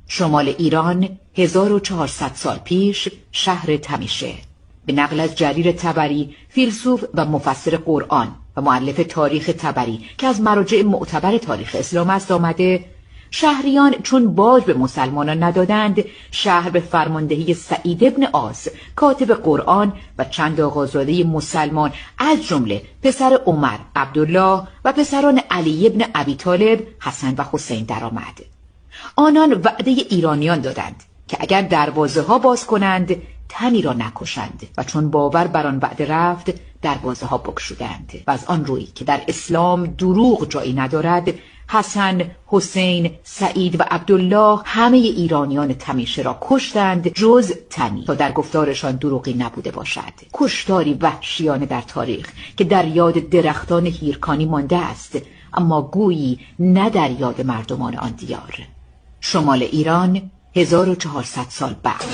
شمال ایران 1400 سال پیش شهر تمیشه. به نقل از جریر طبری، فیلسوف و مفسر قرآن و مؤلف تاریخ طبری که از مراجع معتبر تاریخ اسلام است آمده شهریان چون باج به مسلمانان ندادند، شهر به فرماندهی سعید ابن عاص کاتب قرآن و چند آقازاده مسلمان از جمله پسر عمر، عبدالله و پسران علی ابن ابی طالب، حسن و حسین درآمد. آنان وعده ایرانیان دادند که اگر دروازه ها باز کنند تنی را نکشند و چون باور بر آن وعده رفت دروازه ها بگشودند و از آن روی که در اسلام دروغ جایی ندارد، حسن، حسین، سعید و عبدالله همه ایرانیان تمیشه را کشتند جز تنی تا در گفتارشان دروغی نبوده باشد. کشتاری وحشیانه در تاریخ که در یاد درختان هیرکانی مانده است اما گویی نه در یاد مردمان آن دیار. شمال ایران 1400 سال بعد.